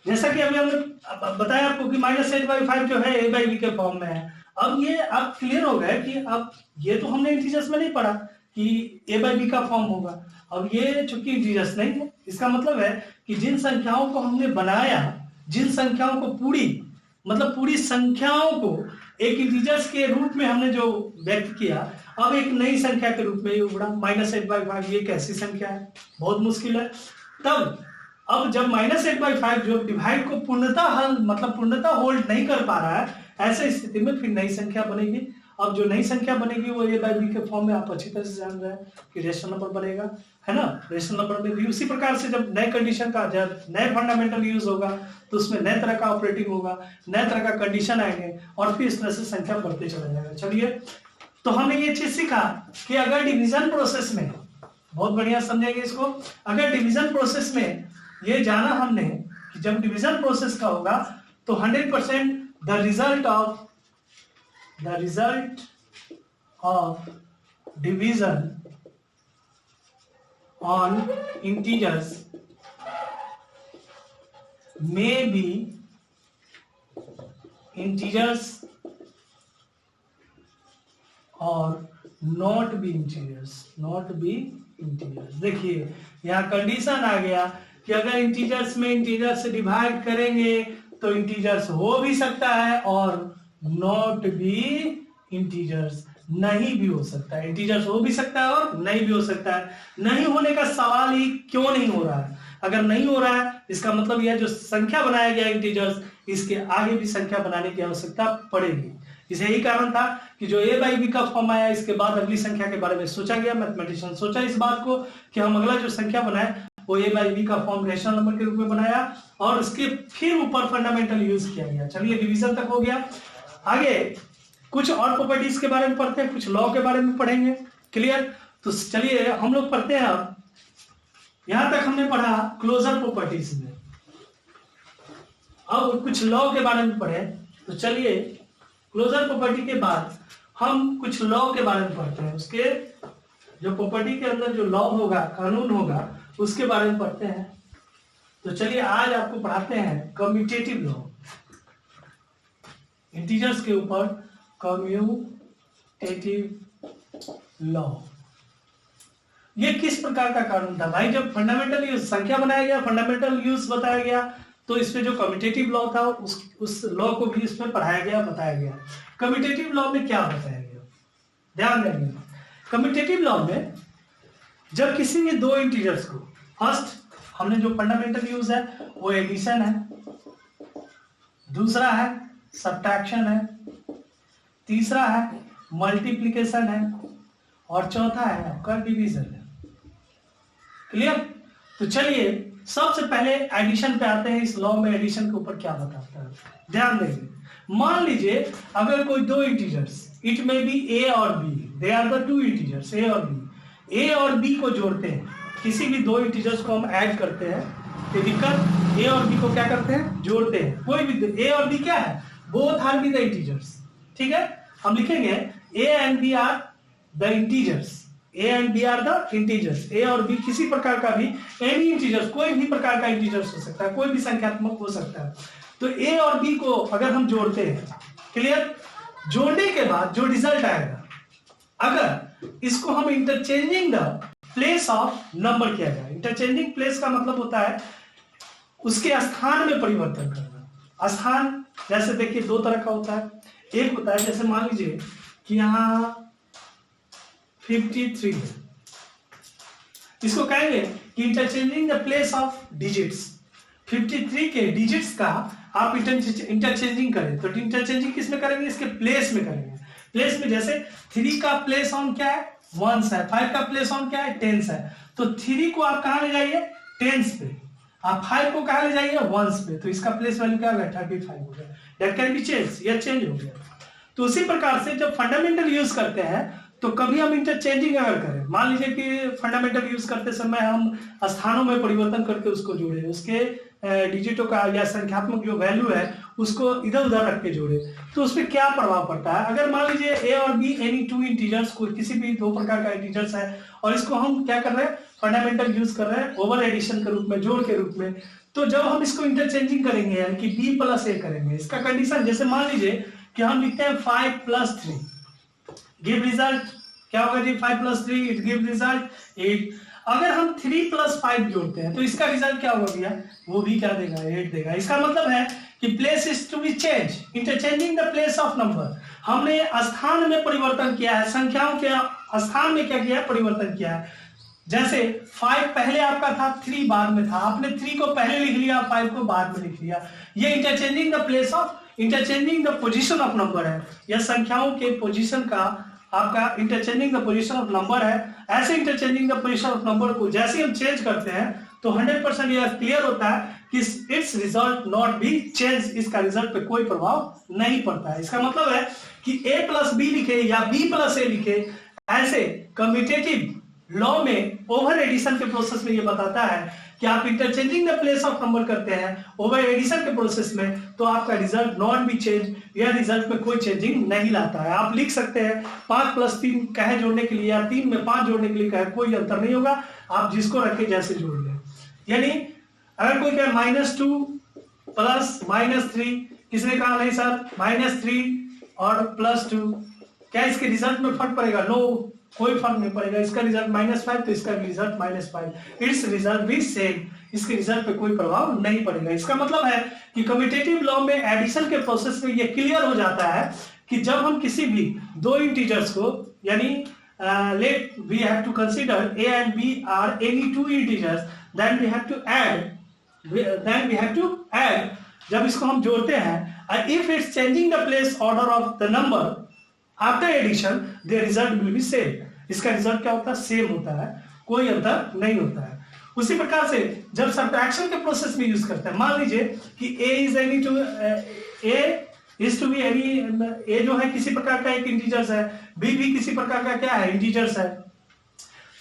जैसा कि अभी हमने बताया आपको कि -8/5 जो है a/b के फॉर्म में है। अब ये आप क्लियर हो गए कि अब ये तो हमने इंटीजर्स में नहीं पढ़ा कि a/b का फॉर्म होगा। अब ये चूंकि इंटीजर्स नहीं है, इसका मतलब है कि जिन संख्याओं को हमने बनाया, जिन संख्याओं को पूरी संख्याओं को एक इंटीजर्स के रूप में हमने जो व्यक्त किया, अब एक नई संख्या के रूप में ये उभरा -8/5। ये कैसी संख्या है? बहुत मुश्किल है। तब अब जब -8/5 जो डिवाइड को पूर्णतः होल्ड नहीं कर पा रहा है, ऐसे स्थिति में फिर नई संख्या बनेगी। अब जो नई संख्या बनेगी वो a/b के फॉर्म में आप अच्छी तरह से जान रहे हैं कि रेशनल नंबर बनेगा, है ना। रेशनल नंबर में भी उसी प्रकार से जब नए कंडीशन का, जब नए फंडामेंटल यूज होगा तो उसमें नए तरह का ऑपरेटिंग होगा, नए तरह का कंडीशन आएंगे और फिर इस तरह से संख्या बढ़ते चला जाएगा। चलिए, तो हमने ये चीज सीखा कि अगर डिवीजन प्रोसेस में, बहुत बढ़िया समझेंगे इसको, अगर डिवीजन प्रोसेस में ये जाना हमने कि जब डिवीजन प्रोसेस का होगा तो 100% the result of division on integers may be integers और not be integers। देखिए यहाँ कंडीशन आ गया कि अगर इंटीजर्स में इंटीजर से डिवाइड करेंगे तो इंटीजर्स हो भी सकता है और नॉट भी इंटीजर्स नहीं भी हो सकता है। इंटीजर्स हो भी सकता है और नहीं भी हो सकता है। नहीं होने का सवाल ही क्यों नहीं हो रहा है? अगर नहीं हो रहा है इसका मतलब यह जो संख्या बनाया गया इंटीजर्स, इसके आगे भी संख्या बनाने की आवश्यकता पड़ेगी। इसे यही कारण था कि जो a/b का फॉर्म आया, इसके बाद अगली संख्या के बारे में सोचा गया। मैथमेटिशियन सोचा इस बात को कि हम अगला जो संख्या बनाए वो a/b का फॉर्म रेशनल नंबर के रूप में बनाया और उसके फिर ऊपर फंडामेंटल यूज किया गया। चलिए, डिवीजन तक हो गया। आगे कुछ और प्रॉपर्टीज के बारे में पढ़ते हैं, कुछ लॉ के बारे में पढ़ेंगे। क्लियर? तो चलिए हम लोग पढ़ते हैं। अब यहां तक हमने पढ़ा क्लोजर प्रॉपर्टीज में, अब कुछ लॉ के बारे में पढ़े। तो चलिए, क्लोजर प्रॉपर्टी के बाद हम कुछ लॉ के बारे में पढ़ते हैं। उसके जो प्रॉपर्टी के अंदर जो लॉ होगा, कानून होगा, उसके बारे में पढ़ते हैं। तो चलिए आज आपको पढ़ाते हैं कम्यूटेटिव लॉ, इंटीजर्स के ऊपर कम्यूटेटिव लॉ। ये किस प्रकार का कानून था भाई? जब फंडामेंटल यूज संख्या बनाया गया, फंडामेंटल यूज बताया गया, तो इसमें जो कम्यूटेटिव लॉ था उस लॉ को भी इसमें पढ़ाया गया, बताया गया। कम्यूटेटिव लॉ में क्या बताया गया, ध्यान देंगे। कम्यूटेटिव लॉ में जब किसी भी दो इंटीजर्स को, फर्स्ट हमने जो फंडामेंटल यूज है वो एडिशन है, दूसरा है सब्ट्रैक्शन है, तीसरा है मल्टीप्लिकेशन है और चौथा है आपका डिवीजन है। क्लियर? तो चलिए सबसे पहले एडिशन पे आते हैं। इस लॉ में एडिशन के ऊपर क्या बताता है, ध्यान देंगे। मान लीजिए अगर कोई दो integers, it may be A और B, they are the two integers A और बी, ए और बी को जोड़ते हैं, किसी भी दो इंटीजर्स को हम ऐड करते हैं, फिजिकल ए और बी को क्या करते हैं, जोड़ते हैं। कोई भी ए और बी क्या है, both are be the integers. ठीक है, हम लिखेंगे A and B are the integers, A and B are the integers. A और बी किसी प्रकार का भी, एनी इंटीजर्स, कोई भी प्रकार का इंटीजर्स हो सकता है, कोई भी संख्यात्मक हो सकता है। तो ए और बी को अगर हम जोड़ते हैं, क्लियर, जोड़ने के बाद जो रिजल्ट आएगा, अगर इसको हम interchanging the place of number किया जाए, इंटरचेंजिंग प्लेस का मतलब होता है उसके स्थान में परिवर्तन करना। स्थान जैसे देखिए दो तरह का होता है। एक होता है जैसे मान लीजिए कि यहां 53 है, इसको कहेंगे कि interchanging the place of digits. 53 के डिजिट्स का आप इंटरचेंजिंग करें, तो इंटरचेंजिंग किस में करेंगे, इसके प्लेस में करेंगे। प्लेस में जैसे 3 का प्लेस ऑन क्या है, 1 है, 5 का प्लेस ऑन क्या है, 10 है। तो 3 को आप कहां ले जाइए, 10 पे, आप 5 को कहां ले जाइए, 1 पे, तो इसका प्लेस वैल्यू क्या होगा, 35 हो गया। दैट कैन बी चेंज, यह चेंज हो गया। तो उसी प्रकार से जब फंडामेंटल यूज करते हैं तो कभी हम इंटरचेंजिंग अगर करें, मान लीजिए कि फंडामेंटल यूज करते समय हम स्थानों में परिवर्तन करके उसको जोड़े, उसके डिजिटों का या संख्यात्मक जो वैल्यू है उसको इधर उधर रख के जोड़े, तो उसमें क्या प्रभाव पड़ता है। अगर मान लीजिए ए और बी एनी टू इंटीजर्स, कोई किसी भी दो प्रकार का इंटीजर्स है और इसको हम क्या कर रहे हैं, फंडामेंटल यूज कर रहे हैं ओवर एडिशन के रूप में, जोड़ के रूप में, तो जब हम इसको इंटरचेंजिंग करेंगे यानी कि b प्लस ए करेंगे, इसका कंडीशन जैसे मान लीजिए कि हम लिखते हैं 5 प्लस 3 गिव रिजल्ट, क्या होगा जी 5 प्लस 3 इट गिव रिजल्ट 8। अगर हम 3 प्लस 5 जोड़ते हैं तो इसका रिजल्ट क्या होगा भैया, वो भी क्या देगा 8 देगा। इसका मतलब है कि place is to be change, interchanging the place of number. हमने स्थान में परिवर्तन किया है, संख्याओं के स्थान में क्या किया है, परिवर्तन किया है। जैसे 5 पहले आपका था, 3 बाद में था, आपने 3 को पहले लिख लिया, 5 को बाद में लिख लिया। ये interchanging the place of, interchanging the position of number है। यह संख्याओं के पोजीशन का आपका interchanging the position of number है। ऐसे interchanging the position of number को जैसे हम चेंज करते हैं तो 100% यह क्लियर होता है कि it's result not be change, इसका रिजल्ट पे कोई प्रभाव नहीं पड़ता है। इसका मतलब है कि a प्लस बी लिखे या b प्लस ए लिखे, ऐसे कम्यूटेटिव लॉ में ओवर एडिशन के प्रोसेस में ये बताता है कि आप interchanging the place of number करते हैं ओवर एडिशन के प्रोसेस में, तो आपका रिजल्ट नॉट बी चेंज, यह रिजल्ट में कोई चेंजिंग नहीं लाता है। आप लिख सकते हैं 5 प्लस 3 कहे जोड़ने के लिए या 3 में 5 जोड़ने के लिए कहे, कोई अंतर नहीं होगा, आप जिसको रखे जैसे जोड़ लें। यानी अगर कोई कहे -2 प्लस -3, किसने कहा नहीं सर -3 और +2, क्या इसके रिजल्ट में फर्क पड़ेगा? नो, कोई फर्क नहीं पड़ेगा। इसका रिजल्ट -5 तो इसका रिजल्ट -5, इट्स रिजल्ट भी सेम, इसके रिजल्ट पे कोई प्रभाव नहीं पड़ेगा। इसका मतलब है कि कम्यूटेटिव लॉ में एडिशन के प्रोसेस में ये क्लियर हो जाता है कि जब हम किसी भी दो इंटीजर्स को, यानी let we have to consider a and b are any two integers, then we have to add, जब इसको हम जोड़ते हैं, if it's changing the place order of the number after addition the result will be same, इसका result क्या होता है, same होता है, कोई अंतर नहीं होता है। उसी प्रकार से जब सब्ट्रैक्शन के प्रोसेस में यूज करते हैं, मान लीजिए कि a is any to a is to be any, a जो है किसी प्रकार का एक इंटीजर्स है, b भी किसी प्रकार का क्या है, इंटीजर्स है।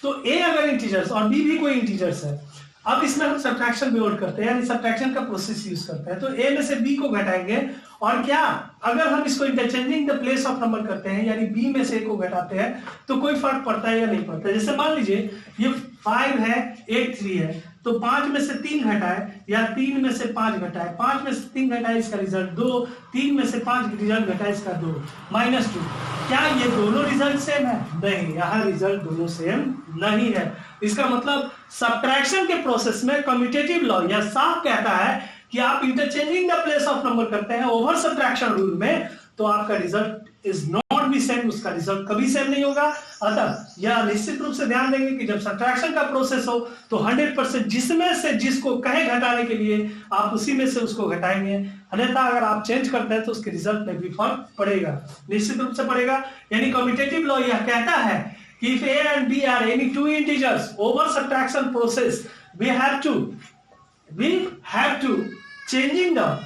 तो a अगर इंटीजर्स और b भी कोई इंटीजर्स है, अब इसमें हम सब्ट्रैक्शन मेथड करते हैं, यानी सब्ट्रैक्शन का प्रोसेस यूज करते हैं। तो a में से b को घटाएंगे, और क्या अगर हम इसको interchanging the place of number करते हैं, यानी b में से a को घटाते हैं, तो कोई फर्क पड़ता है या नहीं पड़ता है। जैसे मान लीजिए ये 5 है, एक 3 है, तो 5 में से 3 घटाए या 3 में से 5 घटाए, 5 में से 3 घटाए इसका रिजल्ट 2, 3 में से 5 रिजल्ट घटाए इसका 2, -2। क्या ये दोनों रिजल्ट सेम है? नहीं, यहाँ रिजल्ट दोनों सेम नहीं है। इसका मतलब सब्ट्रैक्शन के प्रोसेस में कम्यूटेटिव लॉ यह साफ कहता है कि आप interchanging the place of number करते हैं ओवर सब्ट्रैक्शन रूल में, तो आपका result is not be same, उसका रिजल्ट कभी सेम नहीं होगा। अतः यह निश्चित रूप से ध्यान देंगे कि जब सब्ट्रैक्शन का प्रोसेस हो तो 100% जिसमें से जिसको कहे घटाने के लिए आप उसी में से उसको घटाएंगे, अन्यथा अगर आप चेंज करते हैं तो उसके रिजल्ट में भी फर्क पड़ेगा, निश्चित रूप से पड़ेगा। यानी कम्यूटेटिव लॉ यह कहता है कि if a and b are any two integers over subtraction process, we have to changing the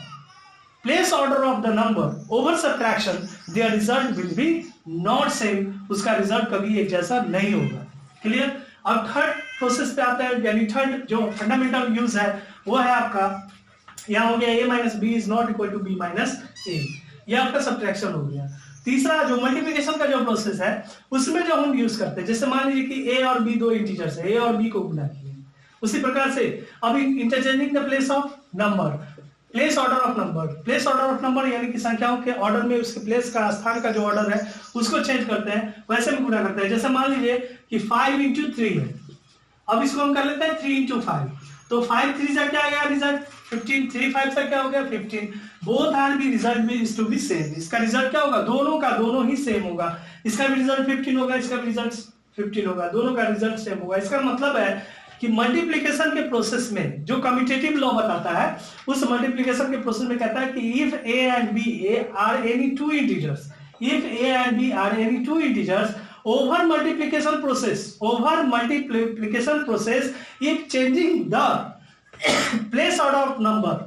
place order of the number over subtraction, their result will be not same, उसका result कभी एक जैसा नहीं होगा। क्लियर? अब third process पे आता है, यानी थर्ड जो फंडामेंटल यूज है वो है आपका, यहाँ हो गया a minus b is not equal to b minus a, ये आपका सब्ट्रैक्शन हो गया। तीसरा जो मल्टीप्लिकेशन का जो प्रोसेस है उसमें जो हम यूज करते हैं, जैसे मान लीजिए कि a और b दो इंटीजर्स है, a और b को गुणा किए, उसी प्रकार से अब interchanging the place of number, place order of number, place order of number यानी कि संख्याओं के ऑर्डर में उसके प्लेस का, स्थान का जो ऑर्डर है उसको चेंज करते हैं, वैसे में गुणा करते हैं। जैसे मान लीजिए कि 5 into 3 है, अब इसको हम कर लेते हैं 3 into 5, तो 5 3 से क्या आएगा रिजल्ट 15, 3 5 से क्या हो गया 15, बोथ आर बी रिजल्ट भी इज टू बी सेम, इसका रिजल्ट क्या होगा, दोनों का दोनों ही सेम होगा, इसका भी रिजल्ट 15 होगा, इसका भी रिजल्ट 15 होगा, दोनों का रिजल्ट सेम होगा। इसका मतलब है कि मल्टीप्लिकेशन के प्रोसेस में जो कम्यूटेटिव लॉ बताता है, उस मल्टीप्लिकेशन के प्रोसेस में कहता है कि if a and b are any two integers, if a and b are any two integers over multiplication process, if changing the place order of number,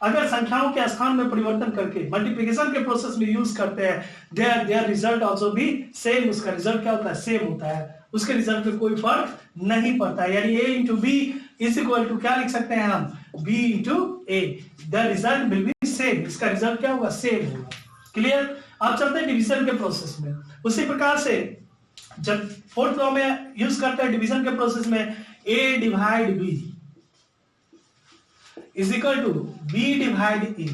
अगर संख्याओं के स्थान में परिवर्तन करके मल्टीप्लिकेशन के प्रोसेस में यूज करते हैं, देयर रिजल्ट आल्सो भी सेम, उसका रिजल्ट क्या होता है, सेम होता है, उसके रिजल्ट में कोई फर्क नहीं पड़ता। यानी a into b is equal to क्या लिख सकते हैं हम, b into a, the result will be same, इसका रिजल्ट क्या होगा, सेम होगा। क्लियर? अब चलते हैं डिवीजन के प्रोसेस में। उसी प्रकार से जब फोर्थ लॉ में यूज करते हैं डिवीजन के प्रोसेस में, a divide b, is equal to B divide A.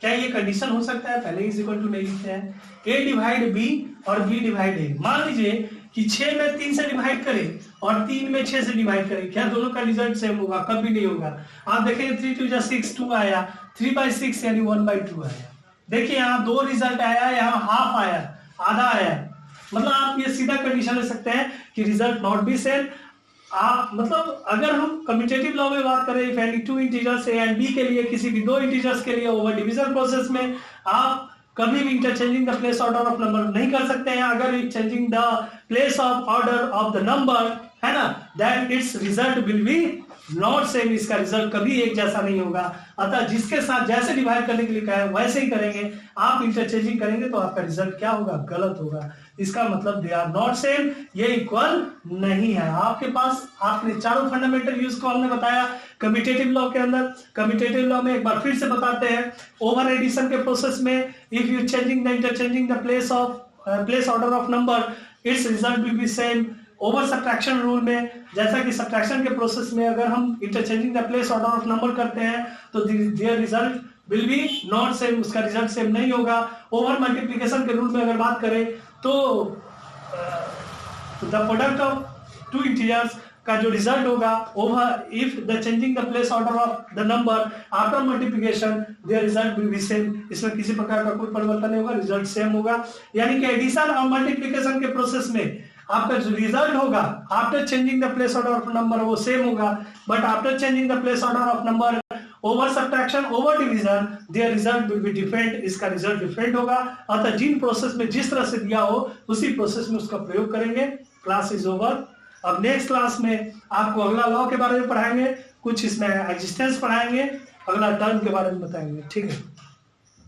क्या ये कंडीशन हो सकता है? पहले इज इक्वल टू नहीं लिखते हैं, ए डिवाइड बी और बी डिवाइड ए। मान लीजिए कि 6 में 3 से डिवाइड करें और 3 में 6 से डिवाइड करें, क्या दोनों का रिजल्ट सेम होगा? कभी नहीं होगा। आप देखेंगे 3 2 जा 6 2 आया, 3/6 यानी 1/2 आया। देखिए यहाँ 2 रिजल्ट आया, यहाँ हाफ आया, आधा आया। मतलब आप ये सीधा कंडीशन ले सकते हैं कि रिजल्ट नॉट बी सेम। आप मतलब अगर हम कम्यूटेटिव लॉ में बात करें, if any two integers A and b के लिए, किसी भी 2 इंटीजर्स के लिए ओवर डिवीजन प्रोसेस में आप कभी भी interchanging the place order of number नहीं कर सकते हैं। अगर changing the place of order of the number है ना, that it's result will be not same, इसका रिजल्ट कभी एक जैसा नहीं होगा। अतः जिसके साथ जैसे डिवाइड करने के लिए कहा है वैसे ही करेंगे। आप इंटरचेंजिंग करेंगे तो आपका रिजल्ट क्या होगा? गलत होगा। इसका मतलब दे आर नॉट सेम, ये इक्वल नहीं है। आपके पास आपने चारों फंडामेंटल यूज को हमने बताया कम्यूटेटिव लॉ के अंदर। कम्यूटेटिव लॉ में एक बार फिर से बताते हैं, ओवर एडिशन के प्रोसेस में if you changing the interchanging the place order of number, it's result will be same. Over subtraction rule में जैसा कि सब्ट्रैक्शन के प्रोसेस में अगर हम interchanging the place order of number करते हैं तो there result will be not same, उसका रिजल्ट सेम नहीं होगा। ओवर मल्टीप्लिकेशन के रूल में अगर बात करें तो द प्रोडक्ट ऑफ 2 इंटीजर्स का जो रिजल्ट होगा over if the changing the place order of the number after multiplication there result will be same, इसमें किसी प्रकार का कोई परिवर्तन नहीं होगा, रिजल्ट सेम होगा। यानी कि एडिशन और मल्टीप्लिकेशन के प्रोसेस में आपका जो रिजल्ट होगा after changing the place order of number वो सेम होगा, but after changing the place order of number over subtraction over division there result will be different, इसका रिजल्ट डिफरेंट होगा। अतः जिन प्रोसेस में जिस तरह से दिया हो उसी प्रोसेस में उसका प्रयोग करेंगे। Class is over. अब नेक्स्ट क्लास में आपको अगला लॉ के बारे में पढ़ाएंगे, कुछ इसमें एग्जिस्टेंस पढ़ाएंगे, अगला टर्म के बारे में बताएंगे। ठीक है।